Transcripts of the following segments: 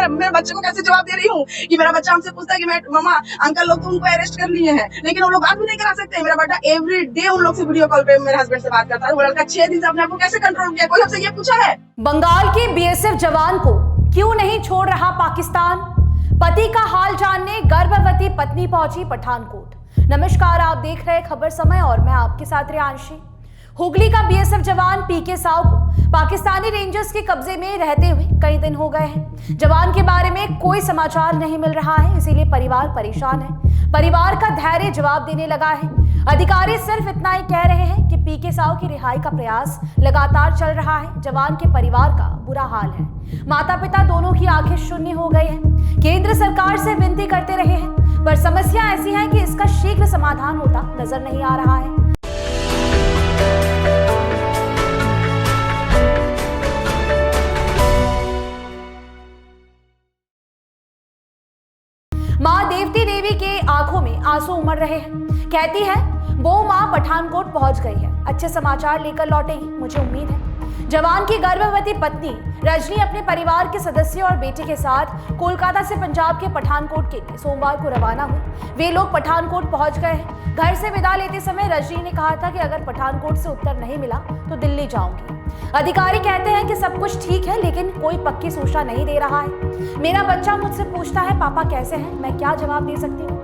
मेरे बच्चे को कैसे जवाब दे रही हूँ कि मेरा बच्चा हमसे पूछता है कि मैं मम्मा अंकल लोग तो उनको अरेस्ट कर लिए हैं, लेकिन वो लोग बात भी नहीं करा सकते। मेरा बेटा एवरी डे उन लोग से वीडियो कॉल पे मेरे हस्बैंड से बात करता है। वो लड़का 6 दिन से अपने आप को कैसे कंट्रोल किया, कोई हमसे ये पूछा है? बंगाल के बीएसएफ जवान को क्यों नहीं छोड़ रहा पाकिस्तान? पति का हाल जानने गर्भवती पत्नी पहुंची पठानकोट। नमस्कार, आप देख रहे हैं खबर समय और मैं आपके साथ रियांशी। हुगली का बीएसएफ जवान पीके साव को पाकिस्तानी रेंजर्स के कब्जे में रहते हुए कई दिन हो गए हैं। जवान के बारे में कोई समाचार नहीं मिल रहा है, इसीलिए परिवार परेशान है। परिवार का धैर्य जवाब देने लगा है। अधिकारी सिर्फ इतना ही कह रहे हैं कि पीके साव की रिहाई का प्रयास लगातार चल रहा है। जवान के परिवार का बुरा हाल है। माता पिता दोनों की आंखें शून्य हो गई हैं। केंद्र सरकार से विनती करते रहे हैं, पर समस्या ऐसी है कि इसका शीघ्र समाधान होता नजर नहीं आ रहा है। मां देवती देवी के आंखों में आंसू उमड़ रहे हैं। कहती है वो मां पठानकोट पहुंच गई है, अच्छे समाचार लेकर लौटेगी, मुझे उम्मीद है। जवान की गर्भवती पत्नी रजनी अपने परिवार के सदस्यों और बेटे के साथ कोलकाता से पंजाब के पठानकोट के लिए सोमवार को रवाना हुई। वे लोग पठानकोट पहुंच गए हैं। घर से विदा लेते समय रजनी ने कहा था कि अगर पठानकोट से उत्तर नहीं मिला तो दिल्ली जाऊंगी। अधिकारी कहते हैं कि सब कुछ ठीक है, लेकिन कोई पक्की सूचना नहीं दे रहा है। मेरा बच्चा मुझसे पूछता है पापा कैसे हैं, मैं क्या जवाब दे सकती हूँ?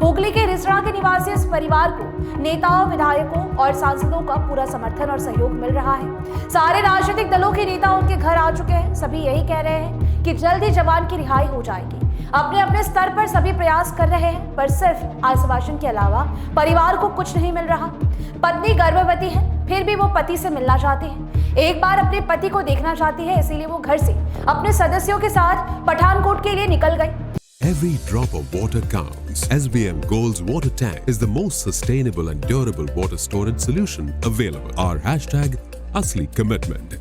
हुगली के रिसरा के निवासी इस परिवार को नेताओं, विधायकों और सांसदों का पूरा समर्थन और सहयोग मिल रहा है। सारे राजनीतिक दलों के नेता उनके घर आ चुके हैं। सभी यही कह रहे हैं कि जल्द ही जवान की रिहाई हो जाएगी। अपने अपने स्तर पर सभी प्रयास कर रहे हैं, पर सिर्फ आश्वासन के अलावा परिवार को कुछ नहीं मिल रहा। पत्नी गर्भवती है, फिर भी वो पति से मिलना चाहती है। एक बार अपने पति को देखना चाहती है, इसीलिए वो घर से अपने सदस्यों के साथ पठानकोट के लिए निकल गई। Every drop of water counts. SBM Gold's water tank is the most sustainable and durable water storage solution available. Our hashtag Asli Commitment.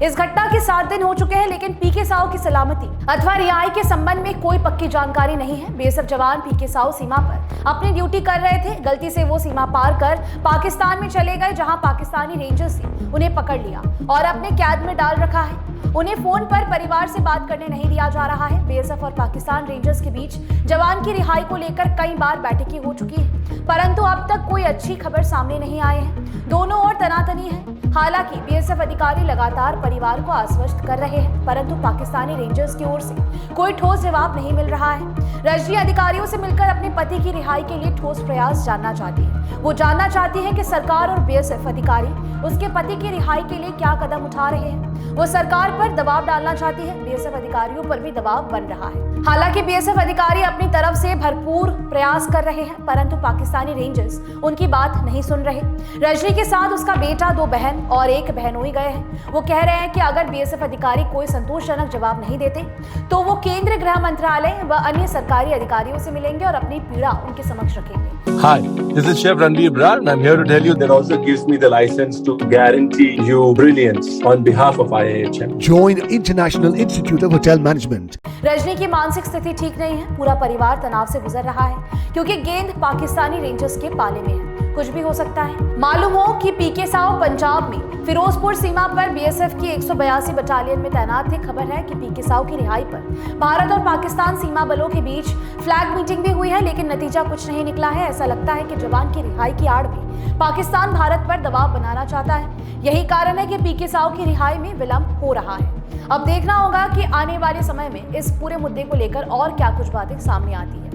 इस घटना के 7 दिन हो चुके हैं, लेकिन पीके साव की सलामती अथवा रिहाई के संबंध में कोई पक्की जानकारी नहीं है। बीएसएफ जवान पीके साव सीमा पर अपनी ड्यूटी कर रहे थे। गलती से वो सीमा पार कर पाकिस्तान में चले गए, जहां पाकिस्तानी रेंजर्स ने उन्हें पकड़ लिया और अपने कैद में डाल रखा है। उन्हें फोन पर परिवार से बात करने नहीं दिया जा रहा है। बीएसएफ और पाकिस्तान रेंजर्स के बीच जवान की रिहाई को लेकर कई बार बैठकें हो चुकी हैं, परंतु अब तक कोई अच्छी खबर सामने नहीं आई है। दोनों ओर तनातनी है। हालांकि बीएसएफ अधिकारी लगातार परिवार को आश्वस्त कर रहे हैं, परंतु पाकिस्तानी रेंजर्स की ओर से कोई ठोस जवाब नहीं मिल रहा है। रजनी अधिकारियों से मिलकर अपने पति की रिहाई के लिए ठोस प्रयास जानना चाहती है। वो जानना चाहती है कि सरकार और बीएसएफ अधिकारी उसके पति की रिहाई के लिए क्या कदम उठा रहे हैं। वो सरकार पर दबाव डालना चाहती है। बीएसएफ अधिकारियों पर भी दबाव बन रहा है। हालांकि बीएसएफ अधिकारी अपनी तरफ से भरपूर प्रयास कर रहे हैं, परंतु पाकिस्तानी रेंजर्स उनकी बात नहीं सुन रहे। रजनी के साथ उसका बेटा, 2 बहन और 1 बहनोई गए हैं। वो कह रहे हैं कि अगर बीएसएफ अधिकारी कोई संतोषजनक जवाब नहीं देते तो वो केंद्र गृह मंत्रालय व अन्य सरकारी अधिकारियों से मिलेंगे और अपनी पीड़ा उनके समक्ष रखेंगे। Hi, this is Chef Ranveer Brar and I'm here to tell you that also gives me the license to guarantee you brilliance on behalf of IIHM. Join International Institute of Hotel Management. Rajni की मानसिक स्थिति ठीक नहीं है। पूरा परिवार तनाव से गुजर रहा है, क्योंकि गेंद पाकिस्तानी रेंजर्स के पाले में है। कुछ भी हो सकता है। मालूम हो कि पीके साव पंजाब में फिरोजपुर सीमा पर बीएसएफ की 182 बटालियन में तैनात थे। खबर है कि पीके साव की रिहाई पर भारत और पाकिस्तान सीमा बलों के बीच फ्लैग मीटिंग भी हुई है, लेकिन नतीजा कुछ नहीं निकला है। ऐसा लगता है कि जवान की रिहाई की आड़ में पाकिस्तान भारत पर दबाव बनाना चाहता है। यही कारण है कि पीके साव की रिहाई में विलंब हो रहा है। अब देखना होगा कि आने वाले समय में इस पूरे मुद्दे को लेकर और क्या कुछ बातें सामने आती है।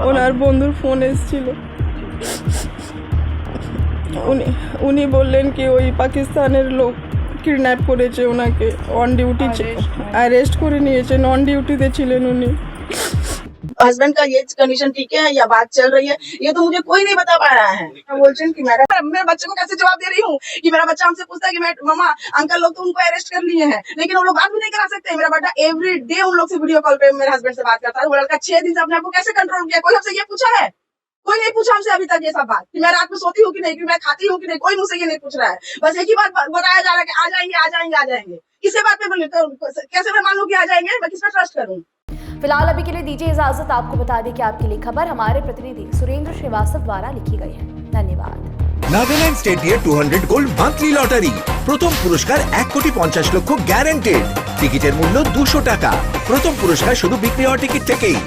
ওনার বন্ধুর ফোন এসেছিল, উনি বললেন কি ওই পাকিস্তানের লোক কিডন্যাপ করেছে, ওনাকে অন ডিউটি অ্যারেস্ট করে নিয়েছে, নন ডিউটিতে ছিলেন উনি। हस्बैंड का ये कंडीशन ठीक है या बात चल रही है, ये तो मुझे कोई नहीं बता पा रहा है। बोलते हैं कि मेरे बच्चे को कैसे जवाब दे रही हूँ कि मेरा बच्चा हमसे पूछता है कि मैं मम्मा अंकल लोग तो उनको अरेस्ट कर लिए हैं, लेकिन वो लोग बात भी नहीं करा सकते। मेरा बेटा एवरी डे उन लोग से वीडियो कॉल पे मेरे हस्बैंड से बात करता है। वो लड़का 6 दिन से अपने आप को कैसे कंट्रोल किया, कोई हमसे ये पूछा है? कोई नहीं पूछा हमसे अभी तक ये सब बात कि मैं रात में सोती हूँ कि नहीं, कि मैं खाती हूँ कि नहीं, कोई मुझसे ये नहीं पूछ रहा है। बस एक ही बात बताया जा रहा है कि आ जाएंगे आ जाएंगे आ जाएंगे। किसी बात पे बोले तो कैसे मैं मान लूँ कि आ जाएंगे? मैं किस पर ट्रस्ट करूँ? फिलहाल अभी के लिए दीजिए इजाजत। आपको बता दें कि आपके लिए खबर हमारे प्रतिनिधि सुरेंद्र श्रीवास्तव द्वारा लिखी गई है। धन्यवाद। নাগাল্যান্ড স্টেট দিয়ে 200 গোল্ড মান্থলি লটারি, প্রথম পুরস্কার 1,50,00,000 গ্যারান্টেড। টিকিটের মূল্য 200 টাকা। প্রথম পুরস্কার শুধু বিক্রি হওয়া টিকিট থেকেই।